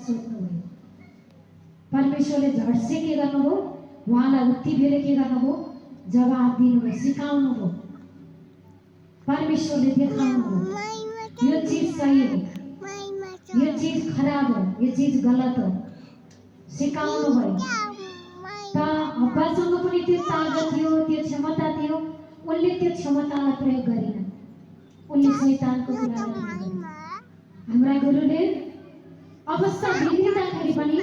सोध्नुभयो। परमेश्वरले झट्से के गर्नुभयो? उहाँलाई उति बेला के गर्नुभयो? जवाब दिनुभयो, सिकाउनुभयो। परमेश्वरले देखाउनुभयो यो चीज सही हो, यो चीज खराब हो, यो चीज गलत हो, सिकाउनु भयो। त हब्बासँग पनि त्यो ताकत थियो, त्यो क्षमता थियो, उनले त्यो क्षमतालाई प्रयोग गरिन, उनले शैतानको कुरालाई प्रयोग गरिन्। हाम्रा गुरुले अवस्था बिग्रिँदाखेरि पनि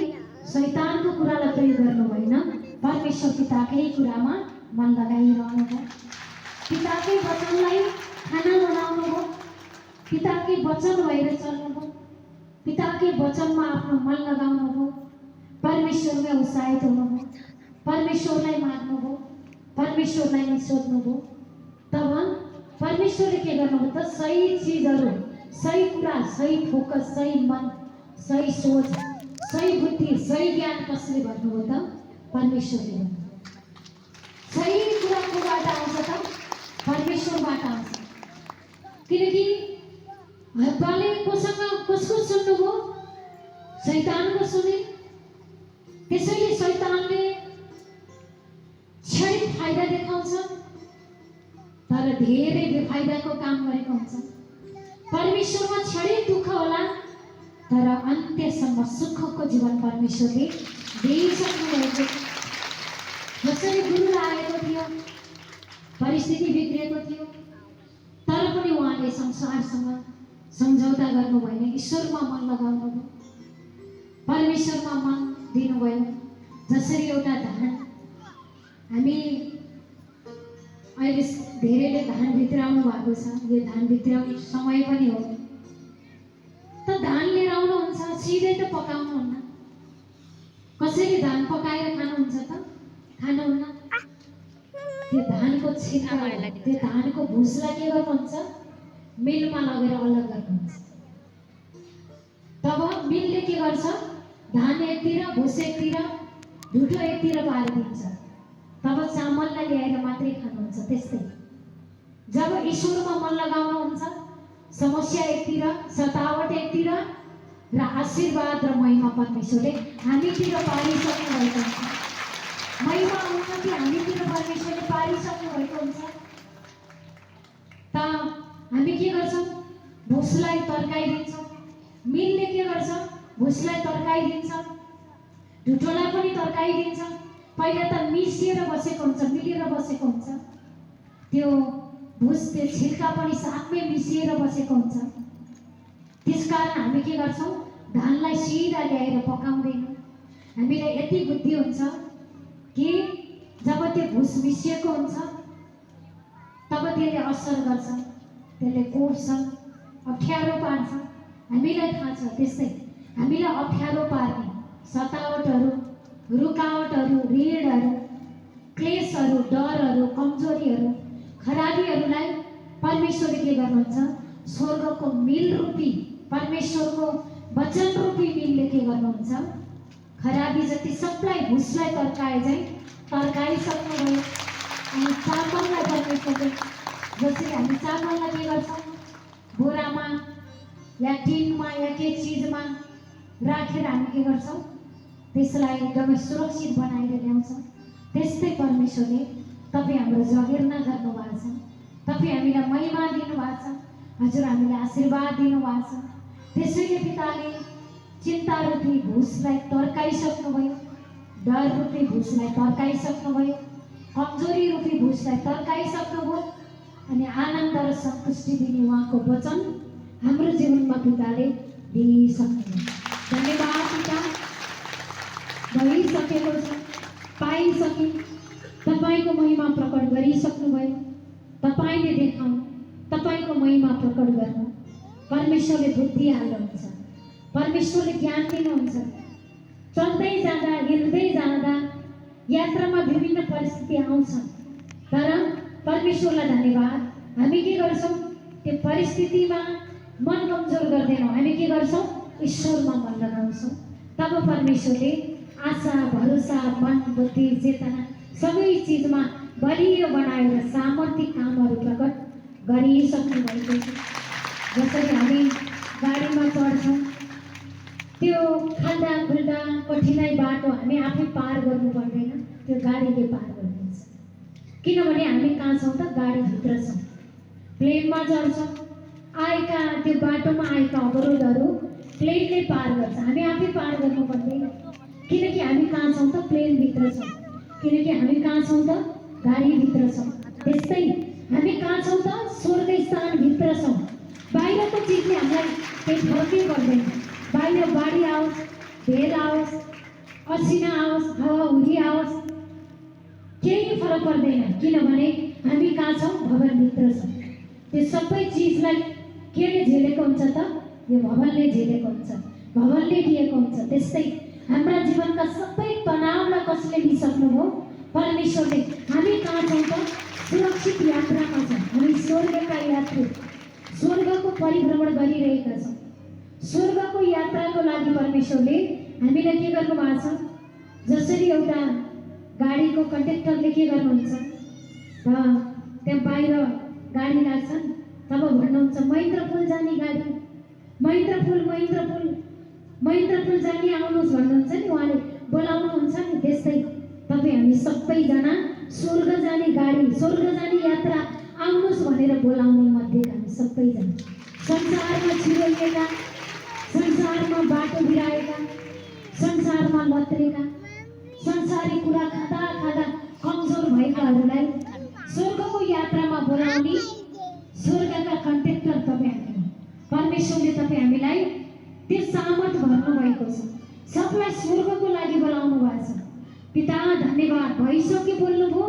शैतानको कुरालाई प्रयोग गर्नु भएन, परमेश्वर पिताकै कुरामा मन लगाइरहनु भयो। पिताकै वचनलाई खाना बनाउनु भयो, पिताकै वचन भएर चल्नु भयो, पिताकै वचनमा आफ्नो मन लगाउनु भयो, परमेश्वरलाई उत्साहित हुनुभयो, परमेश्वरलाई माग्नुभयो, परमेश्वरलाई नै सोध्नुभयो। तब परमेश्वरले के गर्नुभयो त? सही चिजहरू, सही कुरा, सही फोकस, सही मन, सही सोच, सही बुद्धि, सही ज्ञान कसले भन्नुभयो त? परमेश्वरले भन्नुभयो। सही कुरा कोबाट आउँछ त? परमेश्वरबाट आउँछ। किनकि हब्बाले कसको सुन्नुभयो? शैतानको सुने। त्यसैले शैतानले क्षणिक फाइदा देखाउँछ, तर धेरै बेफाइदाको काम गरेको हुन्छ। परमेश्वरमा क्षणिक दुःख होला, तर अन्त्यसम्म सुखको जीवन परमेश्वरले दिइसक्नुभएको। जसरी गुरुलाई आएको थियो, परिस्थिति बिग्रिएको थियो, तर पनि उहाँले संसारसँग सम्झौता गर्नु भएन, ईश्वरमा मन लगाउनु भयो, परमेश्वरमा मन दिनुभयो। जसरी एउटा धान, हामी अहिले धेरैले धान भित्राउनु भएको छ, यो धान भित्राउने समय पनि हो। त धान लिएर आउनुहुन्छ, सिधै त पकाउनुहुन्न। कसरी धान पकाएर खानुहुन्छ त? खानुहुन्न। त्यो धानको छिल्का, त्यो धानको भुसलाई के गर्नुहुन्छ? मिलमा लगेर अलग गर्नुहुन्छ। तब मिलले के गर्छ? धान एकतिर, भुस एकतिर, ढुटो एकतिर पारिदिन्छ। तब चामललाई ल्याएर मात्रै खानुहुन्छ। त्यस्तै जब ईश्वरमा मन लगाउनुहुन्छ, समस्या एकतिर, सतावट एकतिर, र आशीर्वाद र महिमा परमेश्वरले हामीतिर पारिसक्नु भएको हुन्छ। महिमा उन्नति हामीतिर परमेश्वरले पारिसक्नु भएको हुन्छ। त हामी के गर्छौँ? भुसलाई तर्काइदिन्छौँ। मिलले के गर्छ? भुसलाई तर्काइदिन्छ, ढुटोलाई पनि तर्काइदिन्छ। पहिला त मिसिएर बसेको हुन्छ, मिलेर बसेको हुन्छ, त्यो भुस, त्यो छिल्का पनि साथमै मिसिएर बसेको हुन्छ। त्यसकारण हामी के गर्छौँ? धानलाई सिधा ल्याएर पकाउँदैनौँ। हामीलाई यति बुद्धि हुन्छ कि जब त्यो भुस मिसिएको हुन्छ, तब त्यसले असर गर्छ, त्यसले कोर्छ, अप्ठ्यारो पार्छ। हामीलाई थाहा छ। त्यस्तै हामीलाई अप्ठ्यारो पार्ने सतावटहरू, रुकावटहरू, ऋणहरू, क्लेशहरू, डरहरू, कमजोरीहरू, खराबीहरूलाई परमेश्वरले के गर्नुहुन्छ? स्वर्गको मिल रूपी, परमेश्वरको वचन रूपी मिलले के गर्नुहुन्छ? खराबी जति सबलाई, भुसलाई तर्काए चाहिँ तर्काइसक्नुभयो। अनि चामललाई परमेश्वरले, जसरी हामी चामललाई के गर्छौँ? बोरामा या टिनमा या के चिजमा राखेर हामी के गर्छौँ? त्यसलाई एकदमै सुरक्षित बनाएर ल्याउँछौँ। त्यस्तै परमेश्वरले तपाईँ हाम्रो जगेर्ना गर्नुभएको छ, तपाईँ हामीलाई महिमा दिनुभएको छ, हजुर हामीलाई आशीर्वाद दिनुभएको छ। त्यसैले पिताले चिन्ता रूपी भुसलाई तर्काइसक्नुभयो, डर रूपी भुसलाई तर्काइसक्नुभयो, कमजोरी रूपी भुसलाई तर्काइसक्नुभयो। अनि आनन्द र सन्तुष्टि दिने उहाँको वचन हाम्रो जीवनमा पिताले दिइसक्नुभयो। धन्यवाद पिता, भइसकेको छ, पाइसके, तपाईँको महिमा प्रकट गरिसक्नुभयो। तपाईँले देखाउनु, तपाईँको महिमा प्रकट गर्नु। परमेश्वरले बुद्धि हाल्नुहुन्छ, परमेश्वरले ज्ञान दिनुहुन्छ। चल्दै जाँदा, हिँड्दै जाँदा यात्रामा विभिन्न परिस्थिति आउँछन्, तर परमेश्वरलाई धन्यवाद, हामी के गर्छौँ? त्यो परिस्थितिमा मन कमजोर गर्दैनौँ। हामी के गर्छौँ? ईश्वरमा मन लगाउँछौँ। तब परमेश्वरले आशा, भरोसा, मन, बुद्धि, चेतना सबै चिजमा बलियो बनाएर सामर्थ्य कामहरू प्रकट गरिसक्नु भएको छ। जसरी हामी गाडीमा चढ्छौँ, त्यो खाल्दा खुल्दा कठिनाई बाटो हामी आफै पार गर्नु पर्दैन, त्यो गाडीले पार गरिदिन्छ। किनभने हामी कहाँ छौँ त? गाडीभित्र छौँ, प्लेनमा चढ्छौँ। आएका त्यो बाटोमा आएका अवरोधहरू प्लेनले पार गर्छ, हामी आफै पार गर्नु पर्दैन। किनकि हामी कहाँ छौँ त? प्लेनभित्र छौँ। किनकि हामी कहाँ छौँ त? गाडीभित्र छौँ। त्यस्तै हामी कहाँ छौँ त? स्वर्ग स्थानभित्र छौँ। बाहिरको चिजले हामीलाई केही फरकै पर्दैन। बाहिर बाढी आओस्, भेल आओस्, असिना आओस्, हावाहुरी आओस्, केही फरक पर्दैन। किनभने हामी कहाँ छौँ? भवनभित्र छौँ। त्यो सबै चिजलाई केले झेलेको हुन्छ त? यो भवनले झेलेको हुन्छ, भवनले दिएको हुन्छ। त्यस्तै हाम्रा जीवनका सबै तनावलाई कसले लिइसक्नुभयो? परमेश्वरले। हामी कहाँ छौँ त? सुरक्षित यात्रामा छौँ। हामी स्वर्गका यात्रु, स्वर्गको परिभ्रमण गरिरहेका छौँ। स्वर्गको यात्राको लागि परमेश्वरले हामीलाई के गर्नुभएको छ? जसरी एउटा गाडीको कन्डक्टरले के गर्नुहुन्छ त? त्यहाँ बाहिर गाडी लाग्छन्, तब भन्नुहुन्छ महेन्द्रपुल जाने गाडी, महेन्द्रपुल महेन्द्रपुल महेन्द्रपुल जाने आउनुहोस् भन्नुहुन्छ नि, उहाँले बोलाउनुहुन्छ नि। त्यस्तै तपाईँ हामी सबैजना स्वर्ग जाने गाडी, स्वर्ग जाने यात्रा आउनुहोस् भनेर बोलाउने मध्येका हामी सबैजना। संसारमा छिरोइएका, संसारमा बाटो बिराएका, संसारमा लत्रेका, संसारी कुरा खाँदा खाँदा कमजोर भएकाहरूलाई स्वर्गको यात्रामा बोलाउने स्वर्गका कन्ट्याक्टर तपाईँ हामी। परमेश्वरले तपाईँ हामीलाई त्यो सामर्थ भन्नुभएको छ, सबलाई स्वर्गको लागि बोलाउनु भएको छ। पिता धन्यवाद, भइसक्यो, बोल्नुभयो,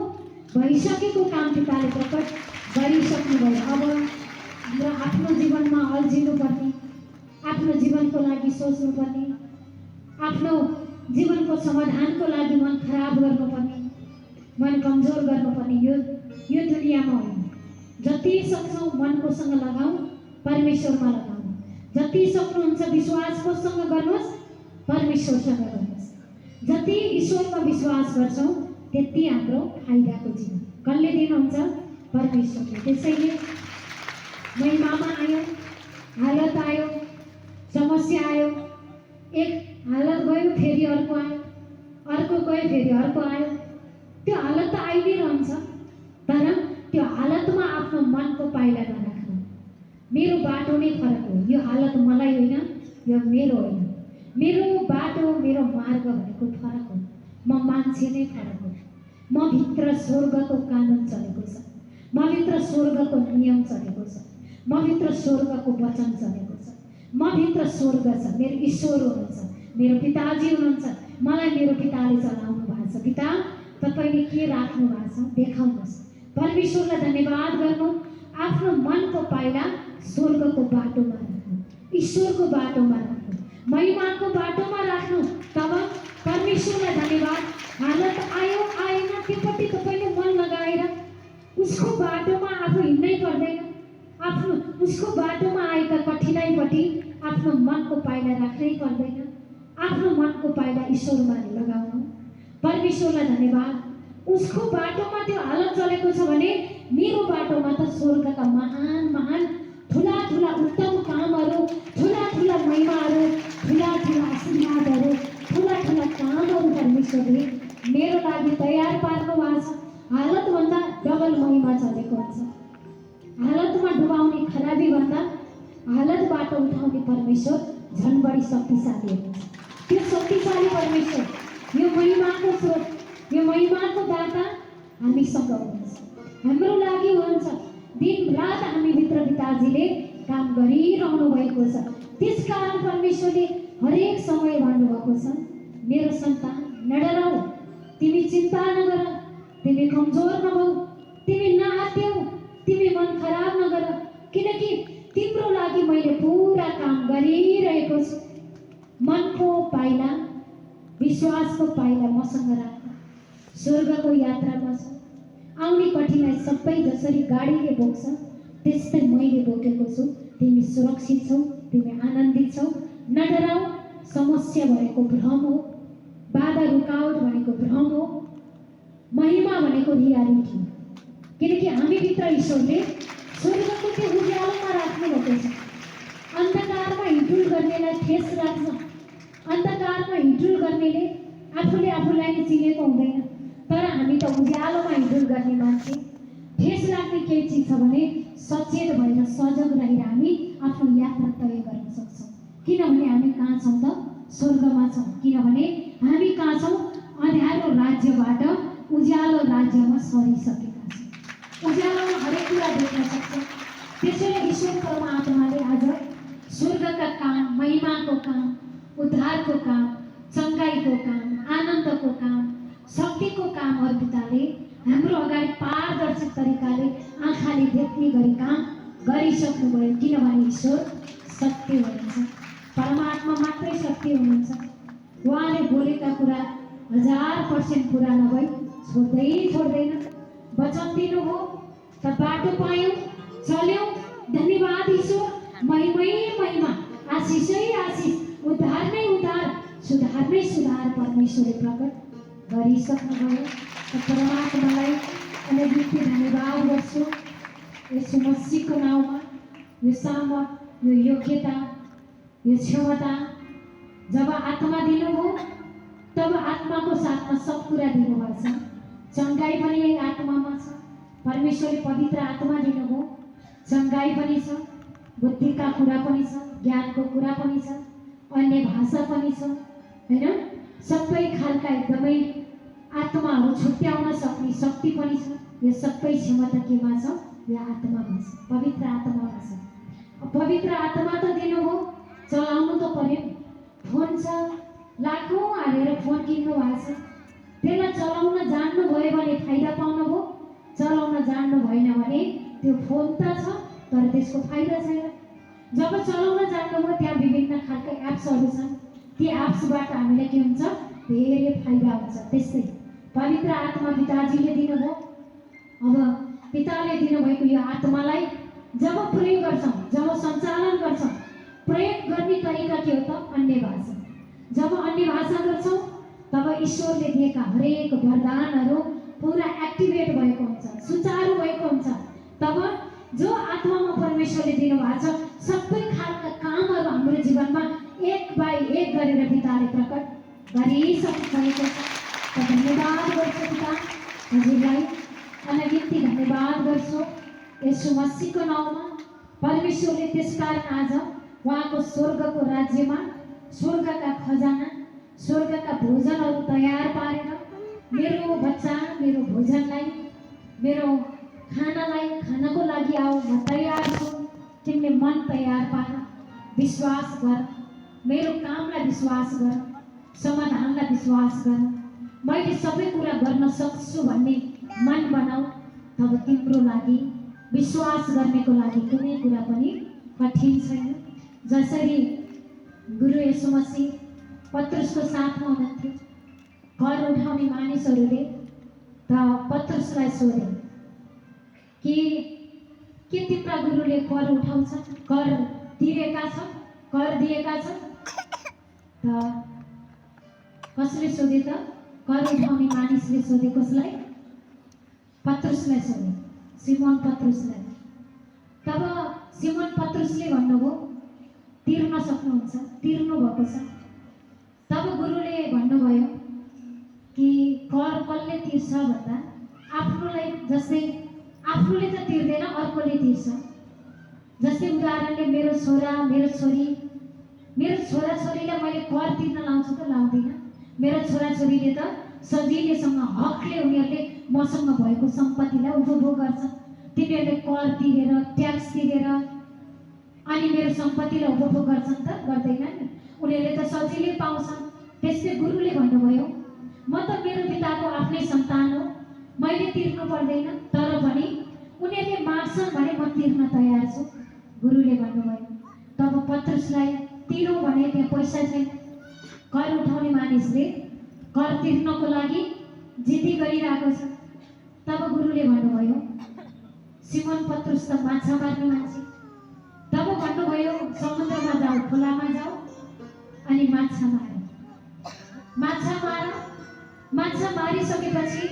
भइसकेको काम पिताले प्रकट गरिसक्नुभयो। अब हाम्रो आफ्नो जीवनमा अल्झिनुपर्ने, आफ्नो जीवनको लागि सोच्नुपर्ने, आफ्नो जीवनको समाधानको लागि मन खराब गर्नुपर्ने, मन कमजोर गर्नुपर्ने यो दुनियाँमा होइन। जति सक्छौँ मनको लगाऊ, परमेश्वरमा लगाऊ। जति सक्नुहुन्छ विश्वास कोसँग गर्नुहोस्? परमेश्वरसँग गर्नुहोस्। जति ईश्वरमा विश्वास गर्छौँ त्यति हाम्रो फाइदाको जीवन कसले दिनुहुन्छ? परमेश्वरले। त्यसैले महिमामा आयो, हालत आयो, समस्या आयो, एक हालत गयो फेरि अर्को आयो, अर्को गयो फेरि अर्को आयो। त्यो हालत त आइ नै रहन्छ, तर त्यो हालतमा आफ्नो मनको पाइला नराख्नु। मेरो बाटो नै फरक हो, यो हालत मलाई होइन, यो मेरो होइन। मेरो बाटो, मेरो मार्ग भनेको फरक हो। म मान्छे नै फरक हो। म भित्र स्वर्गको कानुन चलेको छ, म भित्र स्वर्गको नियम चलेको छ, म भित्र स्वर्गको वचन चलेको छ, म भित्र स्वर्ग छ। मेरो ईश्वर हुनुहुन्छ, मेरो पिताजी हुनुहुन्छ, मलाई मेरो पिताले चलाउनु भएको छ। पिता तपाईँले के राख्नु भएको छ देखाउनुहोस्। परमेश्वरलाई धन्यवाद गर्नु, आफ्नो मनको पाइला स्वर्गको बाटोमा राख्नु, ईश्वरको बाटोमा राख्नु, महिमाको बाटोमा राख्नु। तब परमेश्वरलाई धन्यवाद। हालत आयो आएन त्योपट्टि तपाईँले मन लगाएर उसको बाटोमा आफू हिँड्नै पर्दैन। आफ्नो उसको बाटोमा आएका कठिनाइपट्टि आफ्नो मनको पाइला राख्नै पर्दैन। आफ्नो मनको पाइला ईश्वरमा लगाउनु। परमेश्वरलाई धन्यवाद। उसको बाटोमा त्यो हालत चलेको छ भने मेरो बाटोमा त स्वर्गका महान महान ठुला ठुला उत्तम कामहरू, ठुला ठुला महिमाहरू, ठुला ठुला आशीर्वादहरू, ठुला ठुला कामहरू परमेश्वरले मेरो लागि तयार पार्नु भएको छ। हालतभन्दा डबल महिमा चलेको हुन्छ। हालतमा डुबाउने खराबीभन्दा हालतबाट उठाउने परमेश्वर झन् बढी शक्तिशाली हुनुहुन्छ। त्यो शक्तिशाली परमेश्वर, यो महिमाको स्रोत, यो महिमाको दाता हामीसँग हुनुहुन्छ, हाम्रो लागि हुनुहुन्छ। दिन रात हामीभित्र पिताजीले काम गरिरहनु भएको छ। त्यसकारण परमेश्वरले हरेक समय भन्नुभएको छ, मेरो सन्तान नडराऊ, तिमी चिन्ता नगर, तिमी कमजोर नभऊ, तिमी नआत्याऊ, तिमी मन खराब नगर, किनकि तिम्रो लागि मैले पुरा काम गरिरहेको छु। मनको पाइला, विश्वासको पाइला मसँग राख। स्वर्गको यात्रामा छ। आउने कठिनाइ सबै जसरी गाडीले बोक्छ त्यस्तै मैले बोकेको छु। तिमी सुरक्षित छौ, तिमी आनन्दित छौ, नडराऊ। समस्या भनेको भ्रम हो, बाधा रुकावट भनेको भ्रम हो, महिमा भनेको रियालिटी हो। किनकि हामीभित्र ईश्वरले स्वर्गको त्यो उज्यालोमा राख्नु भएको छ। अन्धकारमा हिँडुल गर्नेलाई ठेस लाग्छ, अन्धकारमा हिँडुल गर्नेले आफूले आफूलाई नै चिनेको हुँदैन, तर हामी त उज्यालोमा हिँडुल गर्ने मान्छे। ठेस लाग्ने केही चिज छ भने सचेत भएर सजग रहेर हामी आफ्नो यात्रा तय गर्न सक्छौँ, किनभने हामी कहाँ छौँ त? स्वर्गमा छौँ। किनभने हामी कहाँ छौँ? अँध्यारो राज्यबाट उज्यालो राज्यमा सरिसकेका छौँ। उज्यालोमा हरेक कुरा देख्न सक्छौँ। त्यसैले ईश्वर परमात्माले आज स्वर्गका काम, महिमाको काम, उद्धारको काम, चङ्गाइको काम, आनन्दको काम, शक्तिको कामहरू पिताले हाम्रो अगाडि पारदर्शक तरिकाले आँखाले देख्ने गरी काम गरिसक्नुभयो। किनभने ईश्वर सत्य हुनुहुन्छ, परमात्मा मात्रै सत्य हुनुहुन्छ। उहाँले बोलेका कुरा 1000% पुरा नभई छोड्दैन। वचन दिनुभयो त बाटो पायौँ, चल्यौँ। धन्यवाद ईश्वर, महिमै महिमा, आशिषै आशिष, उद्धार नै उद्धार, सुधार नै सुधार परमेश्वरले प्रकट गरिसक्नुभयो। परमात्मालाई अनगिन्ती धन्यवाद गर्छु। यसो मसीहको नाउँमा यो सामर्थ, यो योग्यता, यो क्षमता जब आत्मा दिनुभयो तब आत्माको साथमा सब कुरा दिनुभएको छ। चङ्गाइ पनि यही आत्मामा छ। परमेश्वरले पवित्र आत्मा दिनुभयो, चङ्गाइ पनि छ, बुद्धिका कुरा पनि छ, ज्ञानको कुरा पनि छ, अन्य भाषा पनि छ, होइन? सबै खालका एकदमै आत्माहरू छुट्याउन सक्ने शक्ति पनि छ। यो सबै क्षमता केमा छ? यो आत्मामा छ, पवित्र आत्मामा छ। पवित्र आत्मा त दिनुभयो, चलाउनु त पर्यो। फोन छ, लाखौँ हालेर फोन किन्नु भएको छ, त्यसलाई चलाउन जान्नुभयो भने फाइदा पाउनुभयो। चलाउन जान्नु भएन भने त्यो फोन त छ तर त्यसको फाइदा छैन। जब चलाउन जान्नुभयो त्यहाँ विभिन्न खालका एप्सहरू छन्, ती एप्सबाट हामीलाई के हुन्छ? धेरै फाइदा हुन्छ। त्यस्तै पवित्र आत्मा पिताजीले दिनुभयो। अब पिताले दिनुभएको यो आत्मालाई जब प्रयोग गर्छौँ, जब सञ्चालन गर्छौँ, प्रयोग गर्ने तरिका के हो त? अन्य भाषा। जब अन्य भाषा गर्छौँ तब ईश्वरले दिएका हरेक वरदानहरू पुरा एक्टिभेट भएको हुन्छ, सुचारू भएको हुन्छ। तब जो आत्मामा परमेश्वरले दिनुभएको छ सबै खालका कामहरू हाम्रो जीवनमा एक बाई एक गरेर पिताले प्रकट गरिसक्नु भएको छ। धन्यवाद गर्छु पिता, हजुरलाई अनगिन्ती धन्यवाद गर्छु यसो मसीहको नाउँमा। परमेश्वरले त्यसकारण आज उहाँको स्वर्गको राज्यमा स्वर्गका खजाना, स्वर्गका भोजनहरू तयार पारेर मेरो बच्चा, मेरो भोजनलाई, मेरो खानालाई खानको लागि आऊ, म तयार छु। तिमीले मन तयार पार, विश्वास गर, मेरो कामलाई विश्वास गर, समाधानलाई विश्वास गर, मैले सबै कुरा गर्न सक्छु भन्ने मन बनाऊ। तब तिम्रो लागि विश्वास गर्नेको लागि कुनै कुरा पनि कठिन छैन। जसरी गुरु येशू मसीह पत्रुसको साथमा हुनुहुन्थ्यो, कर उठाउने मानिसहरूले त पत्रुसलाई सोधे कि के तिम्रा गुरुले कर उठाउँछ, कर तिरेका छ, कर दिएका छ? त कसले सोधे त? कर उठाउने मानिसले सोधे। कसलाई? पत्रुसलाई सोधे, सिमोन पत्रुसलाई। तब सिमोन पत्रुसले भन्नुभयो तिर्न सक्नुहुन्छ, तिर्नु भएको छ। तब गुरुले भन्नुभयो कि कर कसले तिर्छ भन्दा आफ्नोलाई, जस्तै आफूले त तिर्दैन अर्कोले तिर्छ। जस्तै उदाहरणले मेरो छोरा, मेरो छोरी, मेरो छोराछोरीलाई मैले कर तिर्न लाउँछु त लाउँदिनँ। मेरो छोराछोरीले त सजिलैसँग हकले उनीहरूले मसँग भएको सम्पत्तिलाई उपभोग गर्छ। तिनीहरूले कर तिरेर, ट्याक्स तिरेर अनि मेरो सम्पत्तिलाई उपभोग गर्छन् त? गर्दैनन्। उनीहरूले त सजिलै पाउँछन्। त्यसले गुरुले भन्नुभयो म त मेरो पिताको आफ्नै सन्तान हो, मैले तिर्नु पर्दैन, तर पनि उनीहरूले माग्छन् भने म तिर्न तयार छु। गुरुले भन्नुभयो। तब पत्रुसलाई तिरौँ भने त्यहाँ पैसा छैन। कर उठाउने मानिसले कर तिर्नको लागि जिद्दी गरिरहेको छ। तब गुरुले भन्नुभयो सिमोन पत्रुस त माछा मार्ने मान्छे। तब भन्नुभयो समुद्रमा जाऊ, खोलामा जाऊ अनि माछा मार, माछा मार। माछा मारिसकेपछि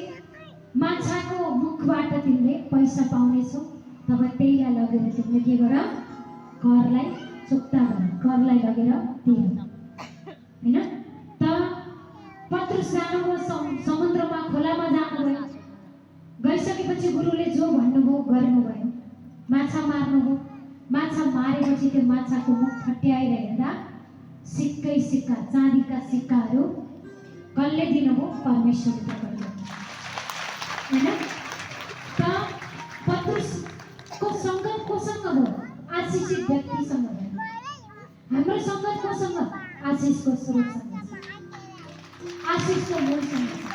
माछाको मुखबाट तिमीले पैसा पाउनेछौ। तब त्यहीलाई लगेर तिमीले के गर? करलाई चुक्ता गर, करलाई लगेर तिर। हैन। त पत्रुस जानुभयो समुद्रमा खोलामा जानुभयो। गइसकेपछि गुरुले जो भन्नुभयो गर्नुभयो। माछा मार्नुभयो। माछा मारेपछि त्यो माछाको मुख ठट्याएर हेर्दा सिक्कै सिक्का, चाँदीका सिक्काहरू कसले दिनुभयो? परमेश्वरले प्रकट गर्नुभयो हैन। त पत्रुसको सङ्गत कोसँग भयो? आशिषित व्यक्तिसँग भयो। हाम्रो सङ्गत कोसँग? आशिषको स्रोतसँग, आशिषको मूलसँग।